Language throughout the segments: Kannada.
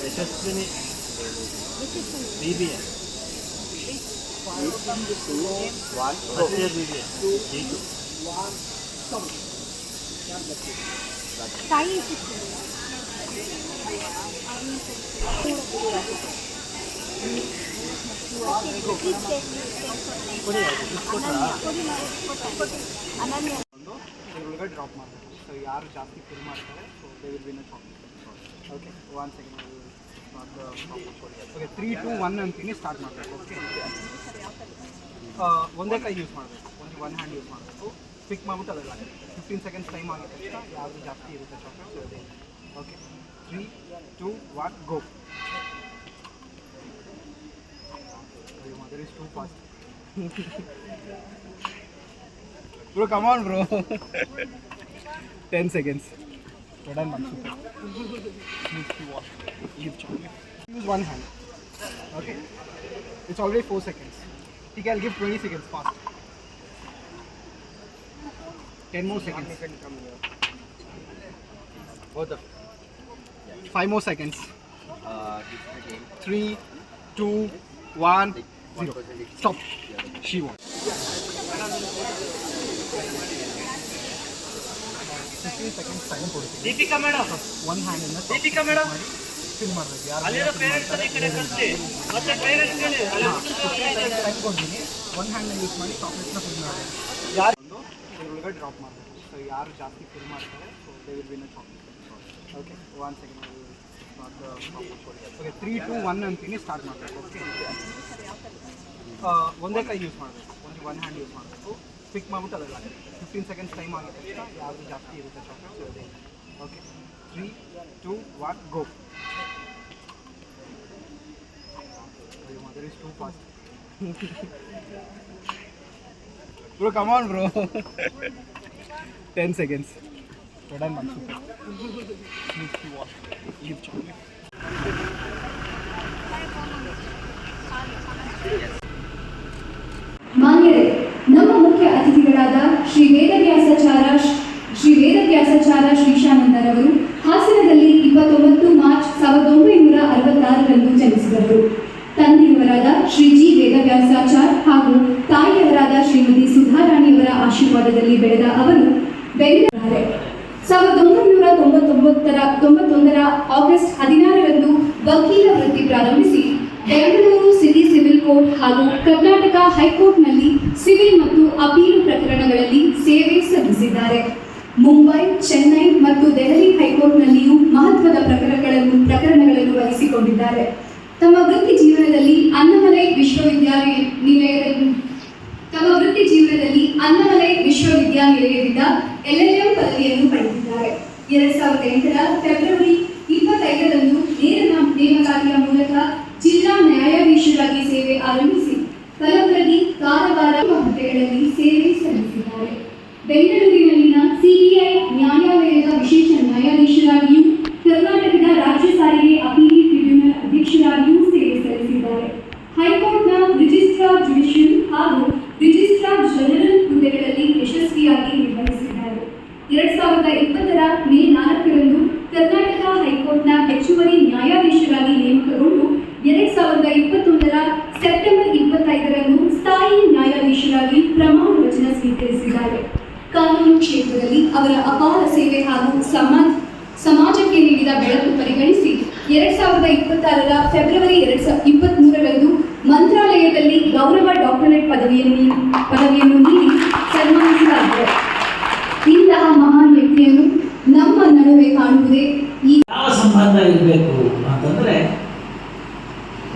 Yashasvini BBA first year BBA D2 ಸಾಯಿ ಒಳಗಡೆ ಡ್ರಾಪ್ ಮಾಡಬೇಕು. ಸೊ ಯಾರು ಜಾಸ್ತಿ ಫಿಲ್ ಮಾಡ್ತಾರೆ so they will win a chocolate. Okay 1 second. Okay 3 2 1 ಅಂತೀನಿ ಸ್ಟಾರ್ಟ್ ಮಾಡಬೇಕು. ಓಕೆ ಒಂದೇ ಕೈ ಯೂಸ್ ಮಾಡಬೇಕು, ಒಂದು ಒನ್ ಹ್ಯಾಂಡ್ ಯೂಸ್ ಮಾಡಬೇಕು. ಪಿಕ್ ಮಾಡಿಬಿಟ್ಟು ಅದೆಲ್ಲ 15 ಸೆಕೆಂಡ್ಸ್ ಟೈಮ್ ಆಗಿದ ತಕ್ಷಣ ಯಾವುದು ಜಾಸ್ತಿ ಇರುತ್ತೆ ಚಾಕ್ಲೇಟ್ ಸೊ ಅದೇ. Okay 3 2 1 go. Mother is too fast. Bro, come on, bro. 10 seconds. We're done, man. Super. Use one hand. Okay. It's already 4 seconds. Okay, I'll give 20 seconds fast. 10 more seconds. Both of 5 more seconds. 3 2 1 0. Stop. She won. 15 seconds time ಕೊಡ್ತೀನಿ. ದೀಪಿಕಾ ಮೇಡಮ್, ಒನ್ ಹ್ಯಾಂಡ್ ಇಂದ ದೀಪಿಕಾ ಮೇಡಮ್ ಫಿಲ್ ಮಾಡಬೇಕು. ಯಾರು ಅಲ್ಲಿರೋ ಪೇರೆಂಟ್ಸ್ ಈ ಕಡೆ ಕಳಿಸಿ, ಮತ್ತೆ ಪೇರೆಂಟ್ಸ್ ಹೇಳಿ ಟೈಮ್ ಕೊಡ್ತೀನಿ. ಒನ್ ಹ್ಯಾಂಡ್ ಯೂಸ್ ಮಾಡಿ ಚಾಕ್ಲೇಟ್ನ ಫಿಲ್ ಮಾಡಬೇಕು. ಯಾರು ಒಳಗಡೆ ಡ್ರಾಪ್ ಮಾಡಬೇಕು. ಸೊ ಯಾರು ಜಾಸ್ತಿ ಫಿಲ್ ಮಾಡ್ತಾರೆ so they will win a chocolate. Okay 1 second. Okay 3 2 1 ಅಂತೀನಿ ಸ್ಟಾರ್ಟ್ ಮಾಡಬೇಕು. ಓಕೆ ಒಂದೇ ಕೈ ಯೂಸ್ ಮಾಡಬೇಕು, ಒಂದು ಒನ್ ಹ್ಯಾಂಡ್ ಯೂಸ್ ಮಾಡಬೇಕು. ಪಿಕ್ ಮಾಡಿಬಿಟ್ಟು ಅದೆಲ್ಲ 15 ಸೆಕೆಂಡ್ಸ್ ಟೈಮ್ ಆಗಿದ ತಕ್ಷಣ ಯಾವುದು ಜಾಸ್ತಿ ಇರುತ್ತೆ ಚಾಕ್ಲೇಟ್ ಸೊ ಅದೇ. Okay 3 2 1 go. Mother is too fast. Bro, come on, bro. 10 seconds. We're done, man. Super. Give chocolate. ಮಾನ್ಯರೇ, ನಮ್ಮ ಮುಖ್ಯ ಅತಿಥಿಗಳಾದ ಶ್ರೀ ವೇದವ್ಯಾಸಾಚಾರ್ಯ ಶ್ರೀಶಾನಂದರವರು ಹಾಸನದಲ್ಲಿ 29 ಮಾರ್ಚ್ 1966ರಂದು ಜನಿಸಿದರು. ತಂದೆಯವರಾದ ಶ್ರೀ ಜಿ ವೇದವ್ಯಾಸಾಚಾರ್ಯ ಹಾಗೂ ತಾಯಿಯವರಾದ ಶ್ರೀಮತಿ ಸುಧಾರಾಣಿಯವರ ಆಶೀರ್ವಾದದಲ್ಲಿ ಬೆಳೆದ ಅವರು ಬೆಂಗಳೂರು 1991ರ ಆಗಸ್ಟ್ 16ರಂದು ವಕೀಲ ವೃತ್ತಿ ಪ್ರಾರಂಭಿಸಿ ಬೆಂಗಳೂರು ಸಿಟಿ ಸಿವಿಲ್ ಕೋರ್ಟ್ ಹಾಗೂ ಕರ್ನಾಟಕ ಹೈಕೋರ್ಟ್ನಲ್ಲಿ ಸಿವಿಲ್ ಮತ್ತು ಅಪೀಲು ಪ್ರಕರಣಗಳಲ್ಲಿ ಸೇವೆ ಸಲ್ಲಿಸಿದ್ದಾರೆ. ಮುಂಬೈ, ಚೆನ್ನೈ ಮತ್ತು ದೆಹಲಿ ಹೈಕೋರ್ಟ್ನಲ್ಲಿಯೂ ಮಹತ್ವದ ಪ್ರಕರಣಗಳನ್ನು ವಹಿಸಿಕೊಂಡಿದ್ದಾರೆ. ತಮ್ಮ ವೃತ್ತಿ ಜೀವನದಲ್ಲಿ ಅನ್ನಮಲೈ ವಿಶ್ವವಿದ್ಯಾನಿಲಯದಿಂದ LLM ಪದವಿಯನ್ನು ಪಡೆದಿದ್ದಾರೆ. 2008ರ ಫೆಬ್ರವರಿ 25ರಂದು ನೇಮಕಾತಿಯ ಮೂಲಕ ಜಿಲ್ಲಾ ನ್ಯಾಯಾಧೀಶರಾಗಿ ಸೇವೆ ಆರಂಭಿಸಿ ಕಲಬುರಗಿ, ಕಾರವಾರ ಹುದ್ದೆಗಳಲ್ಲಿ ಸೇವೆ ಸಲ್ಲಿಸಿದ್ದಾರೆ. ಬೆಂಗಳೂರಿನಲ್ಲಿನ CBI ನ್ಯಾಯಾಲಯದ ವಿಶೇಷ ನ್ಯಾಯಾಧೀಶರಾಗಿಯೂ ಕರ್ನಾಟಕದ ರಾಜ್ಯ ಸಾರಿಗೆ ಅಪೀಲ್ ಟ್ರಿಬ್ಯುನಲ್ ಅಧ್ಯಕ್ಷರಾಗಿಯೂ ಸೇವೆ ಸಲ್ಲಿಸಿದ್ದಾರೆ. ಹೈಕೋರ್ಟ್ನ ರಿಜಿಸ್ಟ್ರಾರ್ ಜುಡಿಷಿಯಲ್ ಹಾಗೂ ರಿಜಿಸ್ಟ್ರಾರ್ ಜನರಲ್ ಹುದ್ದೆಗಳಲ್ಲಿ ಯಶಸ್ವಿಯಾಗಿ ನಿರ್ವಹಿಸಿದ್ದಾರೆ. 2020ರ ಮೇ 4ರಂದು ಕರ್ನಾಟಕ ಹೈಕೋರ್ಟ್ನ ಹೆಚ್ಚುವರಿ ನ್ಯಾಯಾಧೀಶರಾಗಿ ನೇಮಕಗೊಂಡು 2021ರ ಸೆಪ್ಟೆಂಬರ್ 25ರಂದು ಸ್ಥಾಯಿ ನ್ಯಾಯಾಧೀಶರಾಗಿ ಪ್ರಮಾಣ ವಚನ ಸ್ವೀಕರಿಸಿದ್ದಾರೆ. ಕಾನೂನು ಕ್ಷೇತ್ರದಲ್ಲಿ ಅವರ ಅಪಾರ ಸೇವೆ ಹಾಗೂ ಸಮಾಜಕ್ಕೆ ನೀಡಿದ ಬೆಳಕು ಪರಿಗಣಿಸಿ 2026ರ ಫೆಬ್ರವರಿ 23ರಂದು ಮಂತ್ರಾಲಯದಲ್ಲಿ ಗೌರವ ಡಾಕ್ಟರೇಟ್ ಪದವಿಯನ್ನು ನೀಡಿ ಸನ್ಮಾನಿಸಲಾಗಿದೆ. ಇಂತಹ ಮಹಾನ್ ವ್ಯಕ್ತಿಯನ್ನು ನಮ್ಮ ನಡುವೆ ಕಾಣುವುದೇ ಯಾವ ಸಂಬಂಧ ಇರಬೇಕು ಅಂತಂದರೆ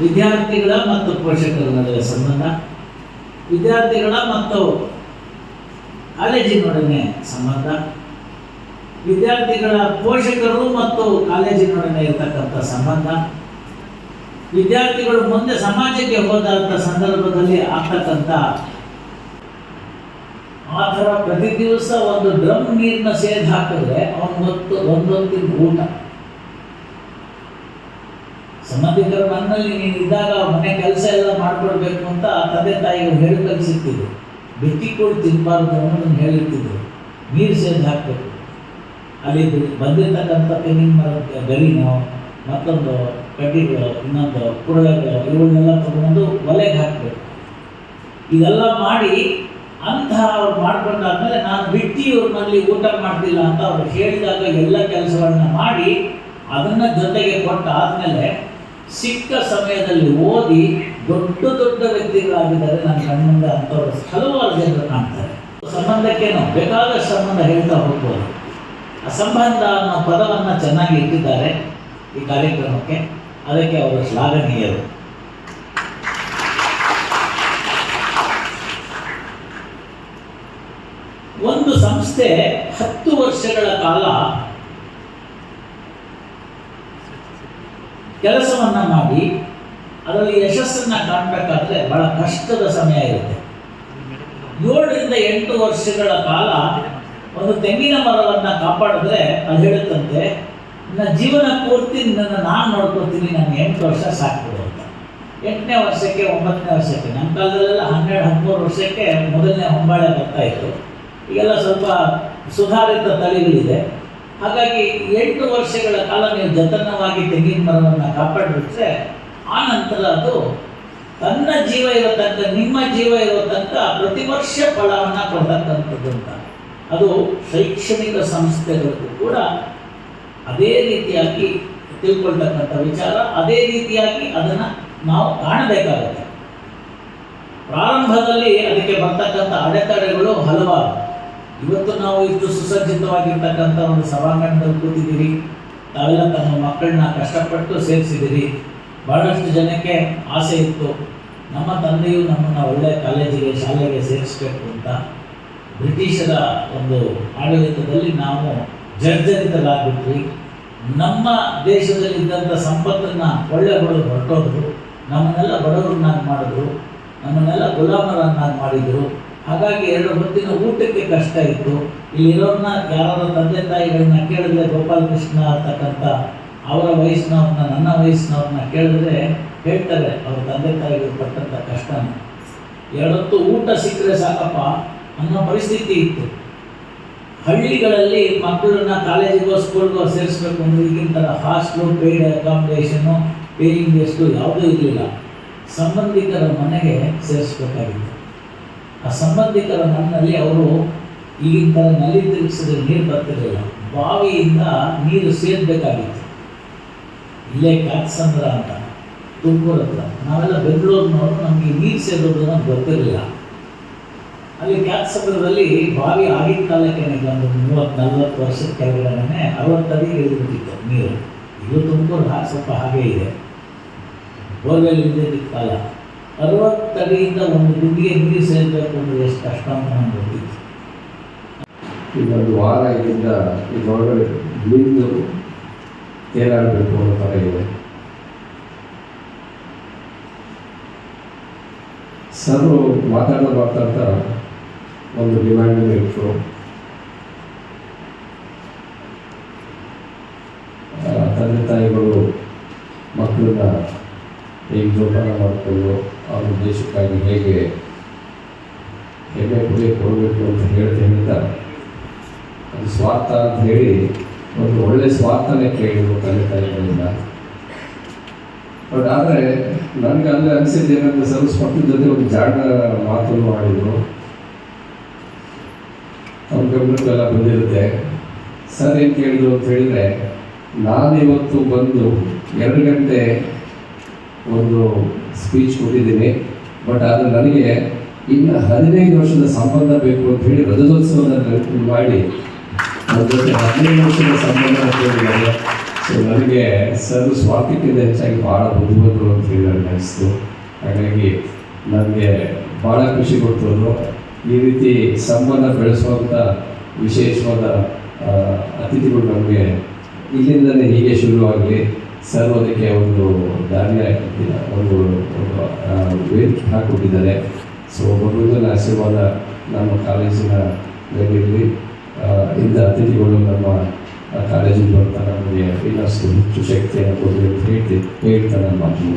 ವಿದ್ಯಾರ್ಥಿಗಳ ಮತ್ತು ಪೋಷಕರ ನಡುವೆ ಸಂಬಂಧ, ವಿದ್ಯಾರ್ಥಿಗಳ ಮತ್ತು ಕಾಲೇಜಿನೊಡನೆ ಸಂಬಂಧ, ವಿದ್ಯಾರ್ಥಿಗಳ ಪೋಷಕರು ಮತ್ತು ಕಾಲೇಜಿನೊಡನೆ ಇರತಕ್ಕಂಥ ಸಂಬಂಧ, ವಿದ್ಯಾರ್ಥಿಗಳು ಮುಂದೆ ಸಮಾಜಕ್ಕೆ ಹೋದಂಥ ಸಂದರ್ಭದಲ್ಲಿ ಆಗ್ತಕ್ಕಂಥ ಆ ಥರ ಪ್ರತಿ ದಿವಸ ಒಂದು ಡ್ರಮ್ ನೀರನ್ನ ಸೇದ್ ಹಾಕಿದ್ರೆ ಒಂದೊತ್ತಿನ ಊಟ. ಸಂಬಂಧಿಕರ ಮನೆಯಲ್ಲಿ ನೀನು ಇದ್ದಾಗ ಮನೆ ಕೆಲಸ ಎಲ್ಲ ಮಾಡ್ಕೊಡ್ಬೇಕು ಅಂತ ತಂದೆ ತಾಯಿಗಳು ಹೇಳಿ ಕಲಿಸಿರ್ತಿದ್ರು. ಬೆಟ್ಟಿ ಕೊಟ್ಟು ತಿನ್ನಬಾರ್ದು ಅನ್ನೋದನ್ನು ಹೇಳಿರ್ತಿದ್ರು. ನೀರು ಸೇದ್ ಹಾಕಬೇಕು. ಅಲ್ಲಿ ಬಂದಿರತಕ್ಕಂಥ ತೆಂಗಿನ ಮರದ ಗರಿನೋ ಮತ್ತೊಂದು ಕಡ್ಡಿಗಳು ಇನ್ನೊಂದು ಕುರಳೆಗಳು ಇವುಗಳನ್ನೆಲ್ಲ ತಗೊಂಡು ಒಲೆಗೆ ಹಾಕಬೇಕು. ಇದೆಲ್ಲ ಮಾಡಿ ಅವ್ರು ಮಾಡ್ಕೊಂಡಾದ್ಮೇಲೆ ನಾನು ಬಿಟ್ಟು ಇವ್ರಲ್ಲಿ ಊಟ ಮಾಡ್ತಿಲ್ಲ ಅಂತ ಅವ್ರು ಹೇಳಿದಾಗ ಎಲ್ಲ ಕೆಲಸಗಳನ್ನ ಮಾಡಿ ಅದನ್ನು ಜೊತೆಗೆ ಕೊಟ್ಟಾದ್ಮೇಲೆ ಸಿಕ್ಕ ಸಮಯದಲ್ಲಿ ಓದಿ ದೊಡ್ಡ ದೊಡ್ಡ ವ್ಯಕ್ತಿಗಳಾಗಿದ್ದಾರೆ ನನ್ನ ಕಣ್ಣಿಂದ ಅಂಥವ್ರು ಹಲವಾರು ಜನರು ಕಾಣ್ತಾರೆ. ಸಂಬಂಧಕ್ಕೇನು ಬೇಕಾದಷ್ಟು ಸಂಬಂಧ ಹೇಳ್ತಾ ಹೋಗ್ಬೋದು. ಆ ಸಂಬಂಧ ಅನ್ನೋ ಪದವನ್ನು ಚೆನ್ನಾಗಿ ಇಟ್ಟಿದ್ದಾರೆ ಈ ಕಾರ್ಯಕ್ರಮಕ್ಕೆ, ಅದಕ್ಕೆ ಅವರು ಶ್ಲಾಘನೀಯರು. ಒಂದು ಸಂಸ್ಥೆ 10 ವರ್ಷಗಳ ಕಾಲ ಕೆಲಸವನ್ನ ಮಾಡಿ ಅದರಲ್ಲಿ ಯಶಸ್ಸನ್ನ ಕಾಣಬೇಕಾದ್ರೆ ಬಹಳ ಕಷ್ಟದ ಸಮಯ ಇರುತ್ತೆ. 7 ರಿಂದ 8 ವರ್ಷಗಳ ಕಾಲ ಒಂದು ತೆಂಗಿನ ಮರವನ್ನು ಕಾಪಾಡಿದ್ರೆ ಅದು ಹೇಳುತ್ತಂತೆ, ನನ್ನ ಜೀವನ ಪೂರ್ತಿ ನಾನು ನೋಡ್ಕೊತೀನಿ, ನನಗೆ 8 ವರ್ಷ ಸಾಕ್ಬಿಡು ಅಂತ. 8ನೇ ವರ್ಷಕ್ಕೆ 9ನೇ ವರ್ಷಕ್ಕೆ, ನಮ್ಮ ಕಾಲದಲ್ಲೆಲ್ಲ 12-13 ವರ್ಷಕ್ಕೆ ಮೊದಲನೇ ಹೊಂಬಾಳೆ ಬರ್ತಾ ಇತ್ತು. ಈಗೆಲ್ಲ ಸ್ವಲ್ಪ ಸುಧಾರಿತ ತಳಿಗಳಿದೆ. ಹಾಗಾಗಿ 8 ವರ್ಷಗಳ ಕಾಲ ನೀವು ಜತನವಾಗಿ ತೆಂಗಿನ ಮರವನ್ನು ಕಾಪಾಡಿಬಿಟ್ರೆ ಆ ನಂತರ ಅದು ತನ್ನ ಜೀವ ಇರೋ ತನಕ, ನಿಮ್ಮ ಜೀವ ಇರೋ ತನಕ ಪ್ರತಿ ವರ್ಷ ಫಲವನ್ನು ಕೊಡ್ತಕ್ಕಂಥದ್ದು ಅಂತ. ಅದು ಶೈಕ್ಷಣಿಕ ಸಂಸ್ಥೆಗಳಿಗೂ ಕೂಡ ಅದೇ ರೀತಿಯಾಗಿ ತಿಳ್ಕೊಳ್ತಕ್ಕಂಥ ವಿಚಾರ, ಅದೇ ರೀತಿಯಾಗಿ ಅದನ್ನು ನಾವು ಕಾಣಬೇಕಾಗುತ್ತೆ. ಪ್ರಾರಂಭದಲ್ಲಿ ಅದಕ್ಕೆ ಬರ್ತಕ್ಕಂಥ ಅಡೆತಡೆಗಳು ಹಲವಾರು. ಇವತ್ತು ನಾವು ಇಷ್ಟು ಸುಸಜ್ಜಿತವಾಗಿರ್ತಕ್ಕಂಥ ಒಂದು ಸಭಾಂಗಣದಲ್ಲಿ ಕೂತಿದ್ದೀರಿ, ತಾವೆಲ್ಲ ತಮ್ಮ ಮಕ್ಕಳನ್ನ ಕಷ್ಟಪಟ್ಟು ಸೇರಿಸಿದ್ದೀರಿ. ಬಹಳಷ್ಟು ಜನಕ್ಕೆ ಆಸೆ ಇತ್ತು, ನಮ್ಮ ತಂದೆಯು ನಮ್ಮನ್ನು ಒಳ್ಳೆಯ ಕಾಲೇಜಿಗೆ ಶಾಲೆಗೆ ಸೇರಿಸಬೇಕು ಅಂತ. ಬ್ರಿಟಿಷರ ಒಂದು ಆಡಳಿತದಲ್ಲಿ ನಾವು ಜರ್ಜರಿತರಾಗ್ಬಿಟ್ವಿ. ನಮ್ಮ ದೇಶದಲ್ಲಿದ್ದಂಥ ಸಂಪತ್ತನ್ನು ಕೊಳ್ಳೆಗಳು ಹೊರಟೋದ್ರು, ನಮ್ಮನ್ನೆಲ್ಲ ಬಡವರನ್ನಾಗಿ ಮಾಡಿದ್ರು, ನಮ್ಮನ್ನೆಲ್ಲ ಗುಲಾಮರನ್ನಾಗಿ ಮಾಡಿದರು. ಹಾಗಾಗಿ 2 ಹೊತ್ತಿನ ಊಟಕ್ಕೆ ಕಷ್ಟ ಇತ್ತು. ಇಲ್ಲಿರೋರನ್ನ ಯಾರಾದ್ರೂ ತಂದೆ ತಾಯಿಗಳನ್ನ ಕೇಳಿದ್ರೆ, ಗೋಪಾಲಕೃಷ್ಣ ಅಂತಕ್ಕಂಥ ಅವರ ವಯಸ್ಸಿನವ್ರನ್ನ, ನನ್ನ ವಯಸ್ಸಿನವ್ರನ್ನ ಕೇಳಿದ್ರೆ ಹೇಳ್ತಾರೆ ಅವ್ರ ತಂದೆ ತಾಯಿಗಳು ಪಟ್ಟಂಥ ಕಷ್ಟನ. 2 ಹೊತ್ತು ಊಟ ಸಿಕ್ಕರೆ ಸಾಕಪ್ಪ ಅನ್ನೋ ಪರಿಸ್ಥಿತಿ ಇತ್ತು. ಹಳ್ಳಿಗಳಲ್ಲಿ ಮಕ್ಕಳನ್ನ ಕಾಲೇಜಿಗೋ ಸ್ಕೂಲ್ಗೋ ಸೇರಿಸ್ಬೇಕು ಅಂದರೆ ಈಗಿನ ಥರ hostel, paid accommodation, paying guest ಯಾವುದೂ ಇರಲಿಲ್ಲ. ಸಂಬಂಧಿಕರ ಮನೆಗೆ ಸೇರಿಸ್ಬೇಕಾಗಿತ್ತು. ಆ ಸಂಬಂಧಿಕರ ಮನೆಯಲ್ಲಿ ಅವರು ಈಗಿನ ಥರ ನಲ್ಲಿ ತಿರುಗಿಸಿದ್ರೆ ನೀರು ಬರ್ತಿರಲಿಲ್ಲ, ಬಾವಿಯಿಂದ ನೀರು ಸೇರಬೇಕಾಗಿತ್ತು. ಇಲ್ಲೇ ಕ್ಯಾತ್ಸಂದ್ರ ಅಂತ ತುಮಕೂರು ಹತ್ರ, ನಾವೆಲ್ಲ ಬೆಂಗಳೂರಿನವರು, ನಮಗೆ ನೀರು ಸೇರೋದು ನಮ್ಗೆ ಗೊತ್ತಿರಲಿಲ್ಲ. ಅಲ್ಲಿ ಕ್ಯಾತ್ಸಂದ್ರದಲ್ಲಿ ಬಾವಿ ಆಗಿನ ಕಾಲಕ್ಕೆ ಒಂದು 30-40 ವರ್ಷದ ಕೆಳಗಡೆ 60 ಅಡಿ ಇಳಿದ್ಬಿಟ್ಟಿತ್ತು ನೀರು. ಇದು ತುಮಕೂರು ಸ್ವಲ್ಪ ಹಾಗೇ ಇದೆ, ಬೋರ್ವೆಲ್ ಇದ್ದಿದ್ದ ಕಾಲ. 60 ಅಡಿಯಿಂದ ಒಂದು ಗುಂಡಿಗೆ ನೀರು ಸೇರಬೇಕು ಅಂದರೆ ಎಷ್ಟು ಕಷ್ಟ ಅಂತ ನಮ್ಗೆ ಗೊತ್ತಿತ್ತು. ಇನ್ನೊಂದು ವಾರ ಇದರಿಂದ ಇದರೊಳಗಡೆ ಬಿಂದು ತೇಲಾಡಬೇಕು ಅನ್ನೋ ಥರ ಇದೆ. ಸರ್ ಮಾತಾಡ್ತಾ ಒಂದು ಡಿಮ್ಯಾಂಡ್ ಇತ್ತು. ತಂದೆ ತಾಯಿಗಳು ಮಕ್ಕಳನ್ನ ಹೇಗೆ ಜೋಪಾನ ಮಾಡಿಕೊಂಡು ಅವ್ರ ದೇಶಕ್ಕಾಗಿ ಹೇಗೆ ಹೆಮ್ಮೆ ಕೊಡಬೇಕು ಅಂತ ಹೇಳ್ತಾ ಅದು ಸ್ವಾರ್ಥ ಅಂತ ಹೇಳಿ ಒಂದು ಒಳ್ಳೆ ಸ್ವಾರ್ಥನೇ ಕೇಳಿದ್ರು ತಂದೆ ತಾಯಿಗಳಿಂದ. ಬಟ್ ಆದರೆ ನನಗೆ ಅಲ್ಲಿ ಅನಿಸಿದ್ದು ಏನಂದರೆ ಸ್ವಲ್ಪ ಸ್ಪಷ್ಟದ ಜೊತೆ ಒಂದು ಜಾಣ ಮಾತನ್ನು ಮಾಡಿದರು. ಅವ್ರ ಗಮನಕ್ಕೆಲ್ಲ ಬಂದಿರುತ್ತೆ. ಸರ್ ಏನು ಕೇಳಿದ್ರು ಅಂತ ಹೇಳಿದರೆ, ನಾನಿವತ್ತು ಬಂದು 2 ಗಂಟೆ ಒಂದು ಸ್ಪೀಚ್ ಕೊಟ್ಟಿದ್ದೀನಿ, ಬಟ್ ಅದು ನನಗೆ ಇನ್ನು 15 ವರ್ಷದ ಸಂಬಂಧ ಬೇಕು ಅಂತ ಹೇಳಿ ರಜತೋತ್ಸವದಲ್ಲಿ ಮಾಡಿ ನನ್ನ ಜೊತೆ 15 ವರ್ಷದ ಸಂಬಂಧ ಅಂತ ಹೇಳಿದ್ದಾರೆ. ಸೊ ನನಗೆ ಸರ್ ಸ್ವಾರ್ಥಕ್ಕಿಂತ ಹೆಚ್ಚಾಗಿ ಭಾಳ ಬುದ್ಧಿವಂತರು ಅಂತ ಹೇಳಿ ನನಗೆ ಅನಿಸ್ತು. ಹಾಗಾಗಿ ನನಗೆ ಭಾಳ ಖುಷಿ ಕೊಡ್ತದ್ರು. ಈ ರೀತಿ ಸಂಬಂಧ ಬೆಳೆಸುವಂಥ ವಿಶೇಷವಾದ ಅತಿಥಿಗಳು ನಮಗೆ ಇಲ್ಲಿಂದಲೇ ಹೀಗೆ ಶುರುವಾಗಲಿ. ಸರ್ ಅದಕ್ಕೆ ಒಂದು ದಾರಿ ಒಂದು ವೇದಿಕೆ ಹಾಕಿಕೊಟ್ಟಿದ್ದಾರೆ. ಸೊ ಭಗವಂತನ ಆಶೀರ್ವಾದ ನಮ್ಮ ಕಾಲೇಜಿನ ಮೇಲಿರಲಿ. ಇಂಥ ಅತಿಥಿಗಳು ನಮ್ಮ ಕಾಲೇಜಿಗೆ ಬರ್ತಾ ನಮಗೆ ಇನ್ನಷ್ಟು ಹೆಚ್ಚು ಶಕ್ತಿಯನ್ನು ಕೊಡಲಿ ಅಂತ ಹೇಳ್ತಾ ನನ್ನ ಮಾತು